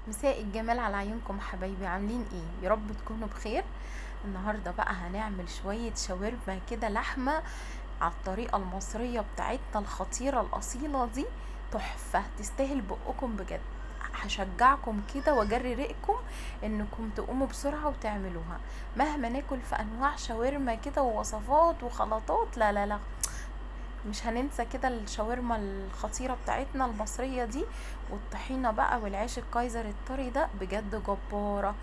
مساء الجمال على عيونكم حبايبي، عاملين ايه؟ يا رب تكونوا بخير. النهارده بقى هنعمل شويه شاورما كده لحمه على الطريقه المصريه بتاعتنا الخطيره الاصيله دي. تحفه تستاهل بقكم بجد. هشجعكم كده واجري ريقكم انكم تقوموا بسرعه وتعملوها. مهما ناكل في انواع شاورما كده ووصفات وخلطات، لا لا لا، مش هننسى كده الشاورما الخطيرة بتاعتنا المصرية دي. والطحينة بقى والعيش الكايزر الطري ده بجد جبارة.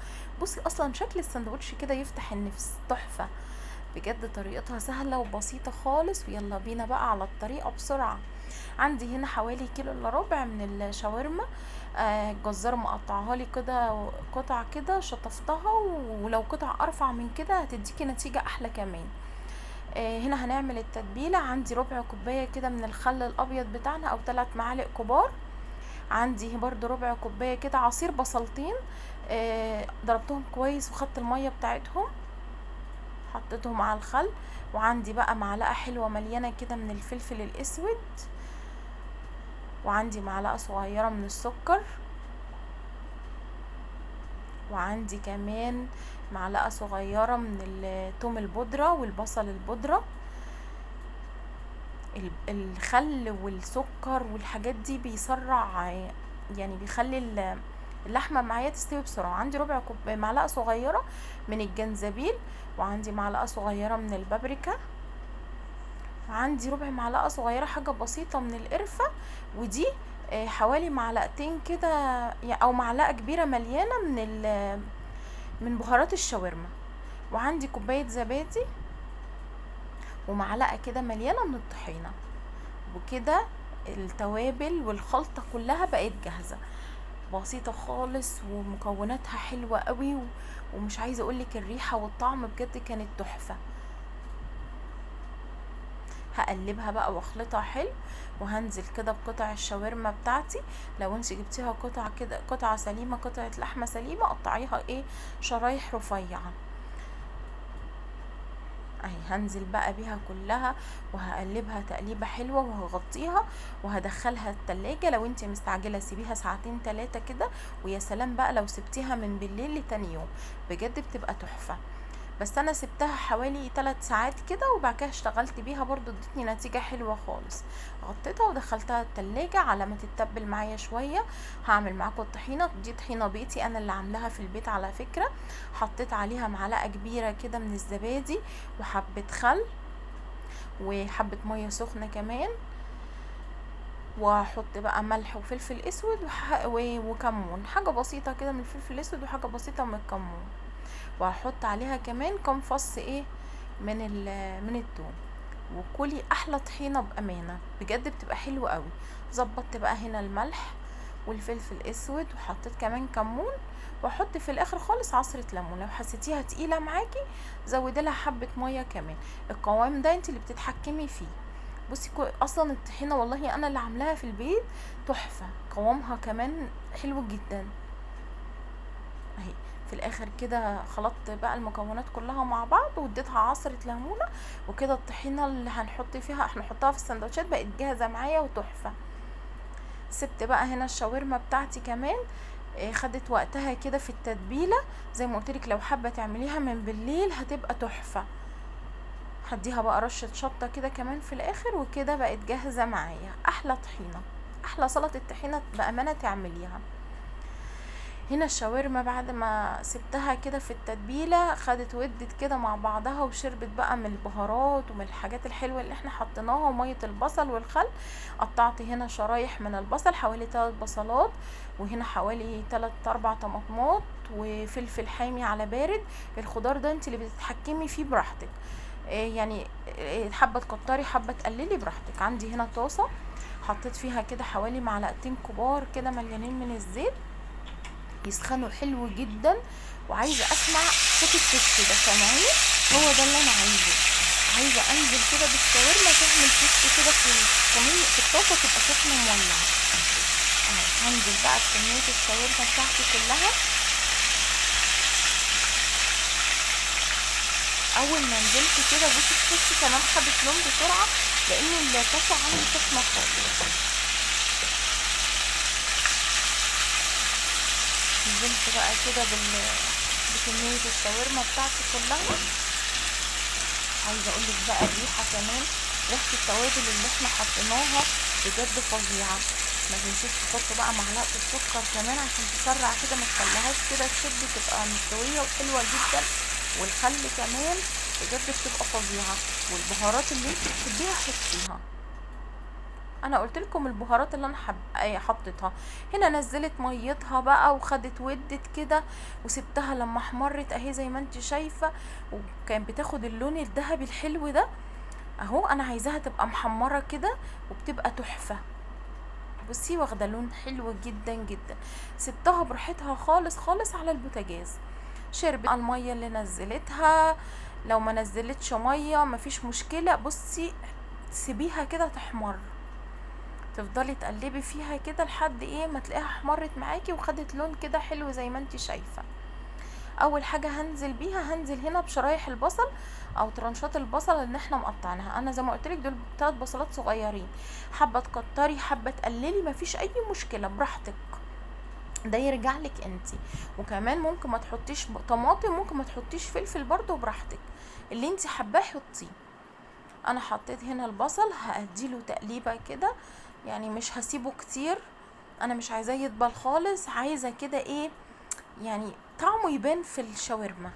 بصي اصلا شكل السندوتش كده يفتح النفس، تحفة بجد. طريقتها سهلة وبسيطة خالص، ويلا بينا بقى على الطريقة بسرعة. عندي هنا حوالي كيلو الا ربع من الشاورما. الجزار مقطعها لي كده قطع كده، شطفتها، ولو قطع ارفع من كده هتديكي نتيجة احلى كمان. هنا هنعمل التتبيلة. عندي ربع كوباية كده من الخل الأبيض بتاعنا أو 3 معالق كبار. عندي برضو ربع كوباية كده عصير بصلتين، ضربتهم كويس وخدت المية بتاعتهم، حطيتهم على الخل. وعندي بقى معلقة حلوة مليانة كده من الفلفل الأسود، وعندي معلقة صغيرة من السكر، وعندي كمان معلقة صغيرة من الثوم البودرة والبصل البودرة. الخل والسكر والحاجات دي بيسرع، يعني بيخلي اللحمه معايا تستوي بسرعه. عندي ربع معلقه صغيره من الجنزبيل، وعندي معلقه صغيره من البابريكا، وعندي ربع معلقه صغيره حاجه بسيطه من القرفه. ودي حوالي معلقتين كده، او معلقه كبيره مليانه من بهارات الشاورما. وعندي كوبايه زبادي، ومعلقه كده مليانه من الطحينه. وكده التوابل والخلطة كلها بقت جاهزة، بسيطة خالص ومكوناتها حلوة قوي ومش عايزة اقولك الريحة والطعم بجد كانت تحفة. هقلبها بقى واخلطها حلو، وهنزل كده بقطع الشاورما بتاعتي. لو انت جبتيها قطع كده، قطعة سليمة، قطعة لحمة سليمة، قطعيها شرايح رفيعة. اهي هنزل بقى بيها كلها وهقلبها تقليبه حلوه، وهغطيها وهدخلها التلاجة. لو انت مستعجله سيبيها ساعتين 3 كده، ويا سلام بقى لو سبتيها من بالليل لتاني يوم، بجد بتبقى تحفه. بس انا سبتها حوالي 3 ساعات كده، وبعد كده اشتغلت بيها برضو ادتني نتيجة حلوة خالص. غطيتها ودخلتها التلاجة على ما تتبل معايا شوية. هعمل معاكم الطحينة دي، طحينة بيتي انا اللي عاملاها في البيت على فكرة. حطيت عليها معلقة كبيرة كده من الزبادي، وحبة خل، وحبة مية سخنة كمان، واحط بقى ملح وفلفل اسود وكمون، حاجة بسيطة كده من الفلفل الاسود وحاجة بسيطة من الكمون. وهحط عليها كمان كام فص من الثوم. وكلي احلى طحينه بامانه، بجد بتبقى حلوه قوي. ظبطت بقى هنا الملح والفلفل الاسود، وحطيت كمان كمون. واحط في الاخر خالص عصره ليمون، لو حسيتيها تقيله معاكي زودي لها حبه ميه كمان. القوام ده انت اللي بتتحكمي فيه. بصي اصلا الطحينه والله انا اللي عاملاها في البيت، تحفه، قوامها كمان حلو جدا. اهي في الاخر كده خلطت بقى المكونات كلها مع بعض واديتها عصرة ليمونة. وكده الطحينة اللي هنحطها في السندوتشات بقت جاهزة معايا وتحفة. سبت بقى هنا الشاورما بتاعتي كمان، خدت وقتها كده في التتبيلة. زي ما قلتلك لو حابة تعمليها من بالليل هتبقى تحفة. هديها بقى رشة شطة كده كمان في الاخر، وكده بقت جاهزة معايا احلى طحينة، احلى سلطة طحينة بأمانة تعمليها. هنا الشاورما بعد ما سبتها كده في التتبيلة خدت ودت كده مع بعضها، وشربت بقى من البهارات ومن الحاجات الحلوة اللي احنا حطيناها ومية البصل والخل. قطعت هنا شرايح من البصل حوالي 3 بصلات، وهنا حوالي 3-4 طماطمات، وفلفل حامي على بارد. الخضار ده انت اللي بتتحكمي فيه براحتك، يعني حابة تكتري حابة تقللي براحتك. عندي هنا طاسة حطيت فيها كده حوالي معلقتين كبار كده مليانين من الزيت، يسخنوا حلو جدا. وعايزه اسمع صوت التست ده، سامعيني؟ هو ده اللي انا عايزه انزل كده بالشاورما تعمل تست كده في الصينيه، في الطاسه تبقى سخنه مولعه. هنزل بقى بكميه الشاورما بتاعتي كلها. اول ما نزلت كده بصي التست كمان خدت لون بسرعه، لان الطاسه عندي سخنه خالص. نزلت بقى كده بكمية الشاورما بتاعتي كلها. عايزه اقولك بقى الريحه كمان، ريحه التوابل اللي احنا حطيناها بجد فظيعه. ما تنسوش تحطوا بقى معلقه السكر كمان عشان تسرع كده، ما تخليهاش كده تشد، تبقى مستويه وحلوه جدا. والخل كمان بجد بتبقى فظيعه. والبهارات اللي انت بتحبيها حطيها. انا قلت لكم البهارات اللي انا حطيتها. هنا نزلت ميتها بقى وخدت ودت كده، وسبتها لما احمرت اهي زي ما انت شايفه، وكان بتاخد اللون الذهبي الحلو ده اهو. انا عايزاها تبقى محمره كده وبتبقى تحفه. بصي واخده لون حلو جدا جدا. سبتها براحتها خالص خالص على البوتاجاز. شربت الميه اللي نزلتها. لو ما نزلتش ميه مفيش مشكله. بصي سيبيها كده تحمر، تفضلي تقلبي فيها كده لحد ايه ما تلاقيها احمرت معاكي وخدت لون كده حلو زي ما انت شايفه. اول حاجه هنزل بيها، هنزل هنا بشرايح البصل او ترنشات البصل اللي احنا مقطعناها. انا زي ما قلت لك دول 3 بصلات صغيرين، حابه تكتري حابه تقللي مفيش اي مشكله براحتك، ده يرجع لك انت. وكمان ممكن ما تحطيش طماطم، ممكن ما تحطيش فلفل برضو براحتك، اللي انت حباه حطيه. انا حطيت هنا البصل، هاديله تقليبه كده، يعني مش هسيبه كتير، انا مش عايزاه يدبل خالص، عايزه كده ايه يعني طعمه يبان في الشاورما.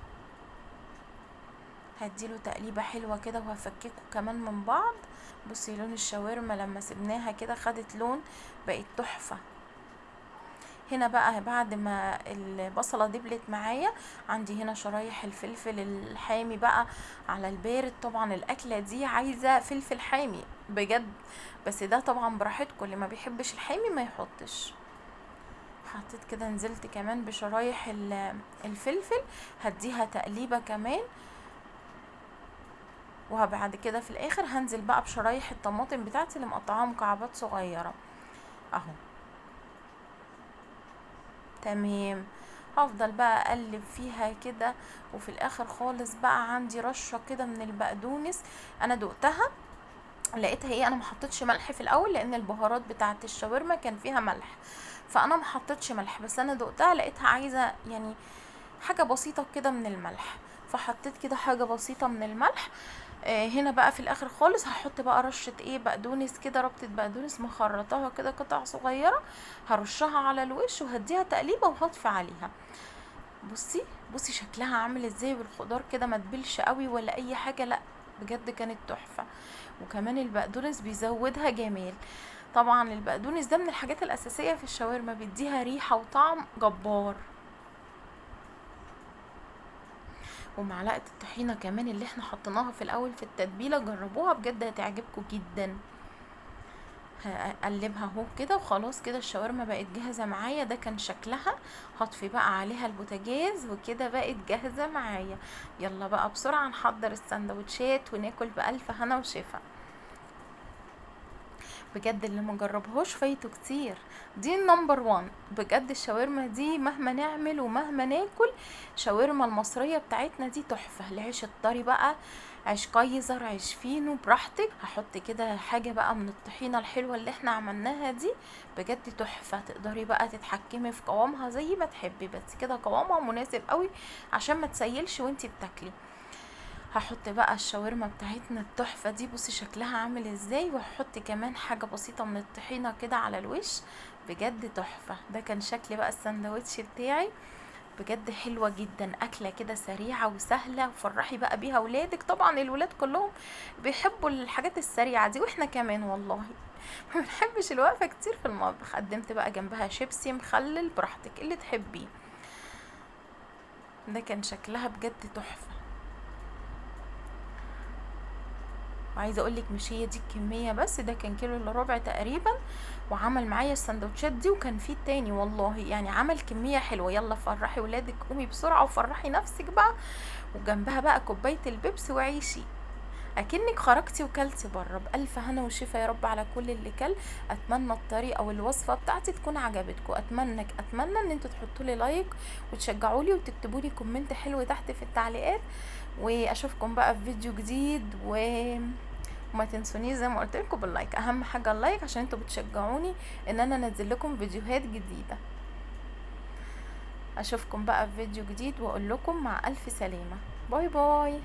هديله تقليبه حلوه كده وهفككه كمان من بعض. بصي لون الشاورما لما سبناها كده خدت لون، بقت تحفه. هنا بقى بعد ما البصله دبلت معايا، عندي هنا شرايح الفلفل الحامي بقى على البارد. طبعا الاكله دي عايزه فلفل حامي بجد، بس ده طبعا براحتكم، اللي ما بيحبش الحامي ما يحطش. حطيت كده، نزلت كمان بشرايح الفلفل، هديها تقليبه كمان. وبعد كده في الاخر هنزل بقى بشرايح الطماطم بتاعتي اللي مقطعاها مكعبات صغيره اهو. تمام. هفضل بقى اقلب فيها كده، وفي الاخر خالص بقى عندي رشه كده من البقدونس. انا دقتها لقيتها ايه، انا ما حطيتش ملح في الاول لان البهارات بتاعه الشاورما كان فيها ملح، فانا ما حطيتش ملح، بس انا دقتها لقيتها عايزه يعني حاجه بسيطه كده من الملح، فحطيت كده حاجه بسيطه من الملح. هنا بقى في الاخر خالص هحط بقى رشه ايه بقدونس كده، ربطه بقدونس مخرطاها كده قطع صغيره، هرشها على الوش وهديها تقليبه وهطفي عليها. بصي بصي شكلها عامل ازاي بالخضار كده، ما تبلش قوي ولا اي حاجه، لا بجد كانت تحفه. وكمان البقدونس بيزودها جمال. طبعا البقدونس ده من الحاجات الاساسيه في الشاورما، بيديها ريحه وطعم جبار. ومعلقه الطحينه كمان اللي احنا حطيناها في الاول في التتبيله، جربوها بجد هتعجبكم جدا. هقلبها اهو كده وخلاص كده الشاورما بقت جاهزه معايا. ده كان شكلها. هطفي بقى عليها البوتاجاز وكده بقت جاهزه معايا. يلا بقى بسرعه نحضر السندوتشات وناكل بألف هنا وشفا. بجد اللي ما جربهاش فايته كتير، دي النمبر 1 بجد. الشاورما دي مهما نعمل ومهما ناكل، شاورما المصريه بتاعتنا دي تحفه. العيش الطري بقى، عيش كايزر، عيش فينو، براحتك. هحط كده حاجه بقى من الطحينه الحلوه اللي احنا عملناها دي، بجد تحفه. تقدري بقى تتحكمي في قوامها زي ما تحبي، بس كده قوامها مناسب قوي عشان ما تسيلش وانتي بتاكلي. هحط بقى الشاورما بتاعتنا التحفه دي، بصي شكلها عامل ازاي، وهحط كمان حاجه بسيطه من الطحينه كده على الوش، بجد تحفه. ده كان شكل بقى الساندوتش بتاعي، بجد حلوه جدا. اكله كده سريعه وسهله، وفرحي بقى بيها ولادك. طبعا الولاد كلهم بيحبوا الحاجات السريعه دي، واحنا كمان والله ما بنحبش الوقفه كتير في المطبخ. قدمت بقى جنبها شيبسي مخلل، براحتك اللي تحبيه. ده كان شكلها بجد تحفه. وعايزه اقولك مش هي دي الكميه بس، ده كان كيلو الا ربع تقريبا، وعمل معايا السندوتشات دي، وكان في تاني والله، يعني عمل كميه حلوه. يلا فرحي ولادك، قومي بسرعه وفرحي نفسك بقى، وجنبها بقى كوبايه البيبس وعيشي اكنك خرجتي وكلتي بره. بالف هنا وشفا يا رب على كل اللي كل. اتمنى الطريقه او الوصفه بتاعتي تكون عجبتكم. اتمنى ان انتوا تحطوا لي لايك وتشجعوا لي وتكتبوا لي كومنت حلو تحت في التعليقات. واشوفكم بقى في فيديو جديد، وما تنسونيش زي ما قلت لكم باللايك. اهم حاجه اللايك عشان انتوا بتشجعوني ان انا انزل لكم فيديوهات جديده. اشوفكم بقى في فيديو جديد واقول لكم مع الف سلامة. باي باي.